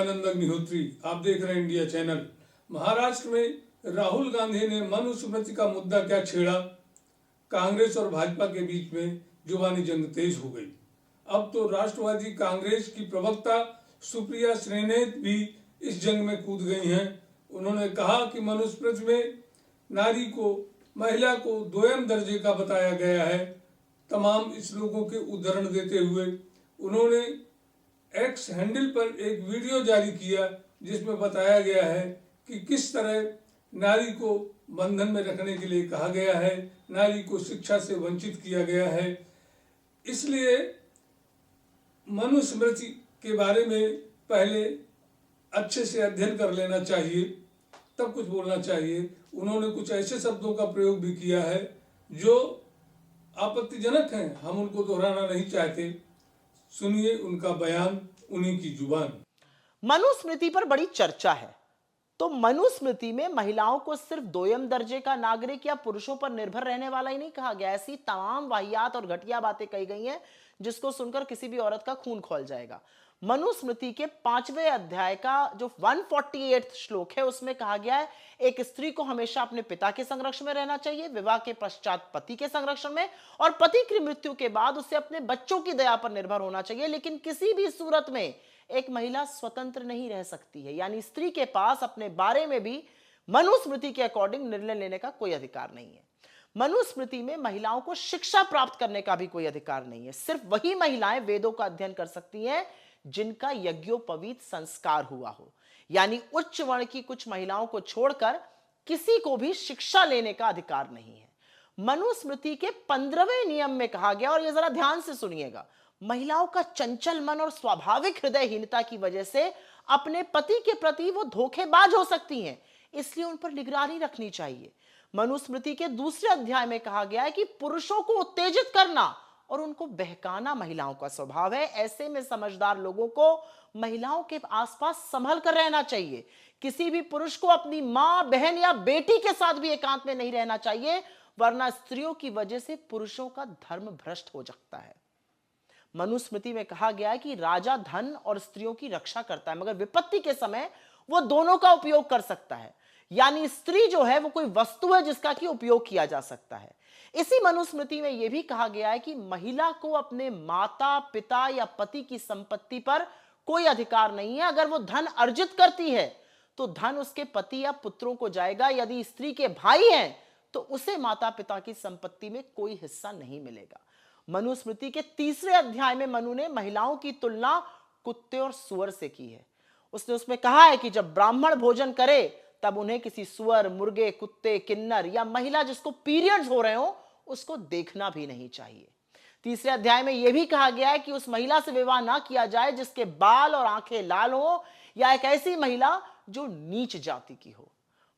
दयानंद अग्निहोत्री, आप देख रहे हैं इंडिया चैनल। महाराष्ट्र में राहुल गांधी ने मनुस्मृति का मुद्दा क्या छेड़ा, कांग्रेस और भाजपा के बीच में जुबानी जंग तेज हो गई। अब तो राष्ट्रवादी कांग्रेस की प्रवक्ता सुप्रिया श्रीनेत भी इस जंग में कूद गई हैं। उन्होंने कहा कि मनुस्मृति में नारी को, महिला को दोयम दर्जे का बताया गया है। तमाम श्लोकों के उदाहरण देते हुए उन्होंने एक्स हैंडल पर एक वीडियो जारी किया जिसमें बताया गया है कि किस तरह नारी को बंधन में रखने के लिए कहा गया है, नारी को शिक्षा से वंचित किया गया है। इसलिए मनुस्मृति के बारे में पहले अच्छे से अध्ययन कर लेना चाहिए, तब कुछ बोलना चाहिए। उन्होंने कुछ ऐसे शब्दों का प्रयोग भी किया है जो आपत्तिजनक हैं, हम उनको दोहराना नहीं चाहते। सुनिए उनका बयान, उन्हीं की जुबान। मनुस्मृति पर बड़ी चर्चा है, तो मनुस्मृति में महिलाओं को सिर्फ दोयम दर्जे का नागरिक या पुरुषों पर निर्भर रहने वाला ही नहीं कहा गया। ऐसी तमाम वाहियात और घटिया बातें कही गई हैं जिसको सुनकर किसी भी औरत का खून खौल जाएगा। मनुस्मृति के 5वें अध्याय का जो 148 श्लोक है उसमें कहा गया है एक स्त्री को हमेशा अपने पिता के संरक्षण में रहना चाहिए, विवाह के पश्चात पति के संरक्षण में, और पति की मृत्यु के बाद उसे अपने बच्चों की दया पर निर्भर होना चाहिए। लेकिन किसी भी सूरत में एक महिला स्वतंत्र नहीं रह सकती है, यानी स्त्री के पास अपने बारे में भी मनुस्मृति के अकॉर्डिंग निर्णय लेने का कोई अधिकार नहीं है। मनुस्मृति में महिलाओं को शिक्षा प्राप्त करने का भी कोई अधिकार नहीं है। सिर्फ वही महिलाएं वेदों का अध्ययन कर सकती हैं जिनका यज्ञोपवीत संस्कार हुआ हो, यानी उच्च वर्ण की कुछ महिलाओं को छोड़कर किसी को भी शिक्षा लेने का अधिकार नहीं है। मनुस्मृति के 15वें नियम में कहा गया, और यह जरा ध्यान से सुनिएगा, महिलाओं का चंचल मन और स्वाभाविक हृदयहीनता की वजह से अपने पति के प्रति वो धोखेबाज हो सकती हैं, इसलिए उन पर निगरानी रखनी चाहिए। मनुस्मृति के 2 अध्याय में कहा गया है कि पुरुषों को उत्तेजित करना और उनको बहकाना महिलाओं का स्वभाव है। ऐसे में समझदार लोगों को महिलाओं के आसपास संभल कर रहना चाहिए। किसी भी पुरुष को अपनी मां, बहन या बेटी के साथ भी एकांत में नहीं रहना चाहिए, वरना स्त्रियों की वजह से पुरुषों का धर्म भ्रष्ट हो सकता है। मनुस्मृति में कहा गया है कि राजा धन और स्त्रियों की रक्षा करता है, मगर विपत्ति के समय वो दोनों का उपयोग कर सकता है, यानी स्त्री जो है वो कोई वस्तु है जिसका कि उपयोग किया जा सकता है। इसी मनुस्मृति में यह भी कहा गया है कि महिला को अपने माता, पिता या पति की संपत्ति पर कोई अधिकार नहीं है। अगर वो धन अर्जित करती है तो धन उसके पति या पुत्रों को जाएगा। यदि स्त्री के भाई हैं तो उसे माता पिता की संपत्ति में कोई हिस्सा नहीं मिलेगा। मनुस्मृति के 3 अध्याय में मनु ने महिलाओं की तुलना कुत्ते और सुअर से की है। उसने उसमें कहा है कि जब ब्राह्मण भोजन करे तब उन्हें किसी सुअर, मुर्गे, कुत्ते, किन्नर या महिला जिसको पीरियड्स हो रहे हो उसको देखना भी नहीं चाहिए। 3 अध्याय में यह भी कहा गया है कि उस महिला से विवाह ना किया जाए जिसके बाल और आंखें लाल हो, या एक ऐसी महिला जो नीच जाति की हो।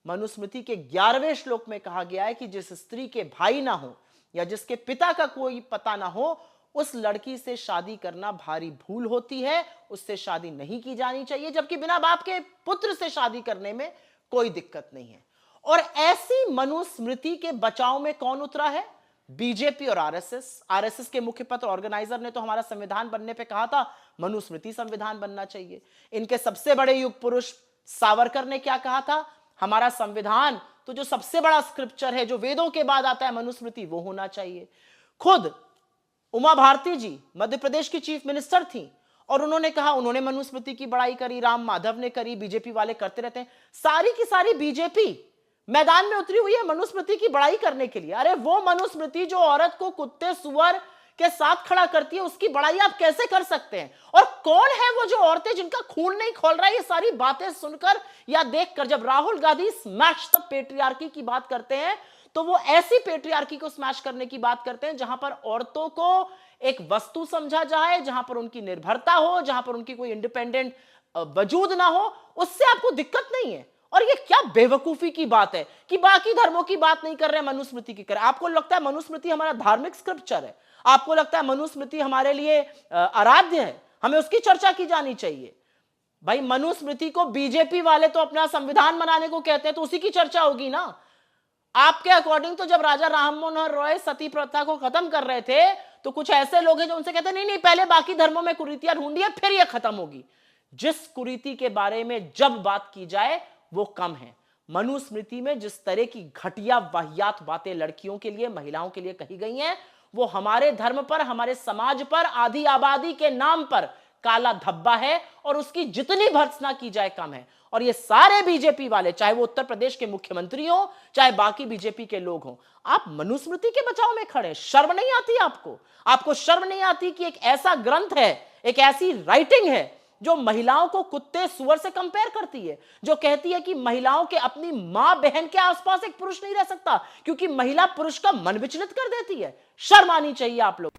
मनुस्मृति के 11वें श्लोक में कहा गया है कि जिस स्त्री के भाई ना हो या जिसके पिता का कोई पता ना हो, उस लड़की से शादी करना भारी भूल होती है, उससे शादी नहीं की जानी चाहिए, जबकि बिना बाप के पुत्र से शादी करने में कोई दिक्कत नहीं है। और ऐसी मनुस्मृति के बचाव में कौन उतरा है? बीजेपी और आरएसएस के मुख्य पत्र ऑर्गेनाइजर ने तो हमारा संविधान बनने पे कहा था मनुस्मृति संविधान बनना चाहिए। इनके सबसे बड़े युग पुरुष सावरकर ने क्या कहा था? हमारा संविधान तो जो सबसे बड़ा स्क्रिप्चर है, जो वेदों के बाद आता है, मनुस्मृति, वो होना चाहिए। खुद उमा भारती जी मध्य प्रदेश की चीफ मिनिस्टर थी और उन्होंने कहा, उन्होंने मनुस्मृति की बड़ाई करी, राम माधव ने करी, बीजेपी वाले करते रहते हैं। सारी की सारी बीजेपी मैदान में उतरी हुई है मनुस्मृति की बड़ाई करने के लिए। अरे वो मनुस्मृति जो औरत को कुत्ते सुअर के साथ खड़ा करती है, उसकी बड़ाई आप कैसे कर सकते हैं? और कौन है वो जो औरतें जिनका खून नहीं खौल रहा है? ये सारी बातें सुनकर या देखकर जब Rahul Gandhi smash the patriarchy की बात करते हैं तो वो ऐसी पेट्रियार्की को स्मैश करने की बात करते हैं जहां पर औरतों को एक वस्तु समझा जाए, जहां पर उनकी निर्भरता हो, जहां पर उनकी कोई इंडिपेंडेंट वजूद ना हो। उससे आपको दिक्कत नहीं है। और ये क्या बेवकूफी की बात है कि बाकी धर्मों की बात नहीं कर रहे हैं, मनुस्मृति की कर रहे हैं। आपको लगता है मनुस्मृति हमारा धार्मिक स्क्रिप्चर है? आपको लगता है मनुस्मृति हमारे लिए आराध्य है? हमें उसकी चर्चा की जानी चाहिए। भाई मनुस्मृति को बीजेपी वाले तो अपना संविधान बनाने को कहते हैं, तो उसी की चर्चा होगी ना। आपके अकॉर्डिंग तो जब राजा राम मनोहर रॉय सती प्रथा को खत्म कर रहे थे तो कुछ ऐसे लोग हैं जो उनसे कहते हैं नहीं नहीं, पहले बाकी धर्मों में कुरीतियां ढूंढिए फिर ये खत्म होगी। जिस कुरीति के बारे में जब बात की जाए वो कम है। मनुस्मृति में जिस तरह की घटिया वाहियात बातें लड़कियों के लिए, महिलाओं के लिए कही गई हैं, वो हमारे धर्म पर, हमारे समाज पर, आधी आबादी के नाम पर काला धब्बा है और उसकी जितनी भर्त्सना की जाए कम है। और ये सारे बीजेपी वाले, चाहे वो उत्तर प्रदेश के मुख्यमंत्री हो, चाहे बाकी बीजेपी के लोग हों, आप मनुस्मृति के बचाव में खड़े। शर्म नहीं आती आपको? आपको शर्म नहीं आती कि एक ऐसा ग्रंथ है, एक ऐसी राइटिंग है जो महिलाओं को कुत्ते सुअर से कंपेयर करती है, जो कहती है कि महिलाओं के, अपनी मां बहन के आसपास एक पुरुष नहीं रह सकता क्योंकि महिला पुरुष का मन विचलित कर देती है। शर्म आनी चाहिए आप लोग।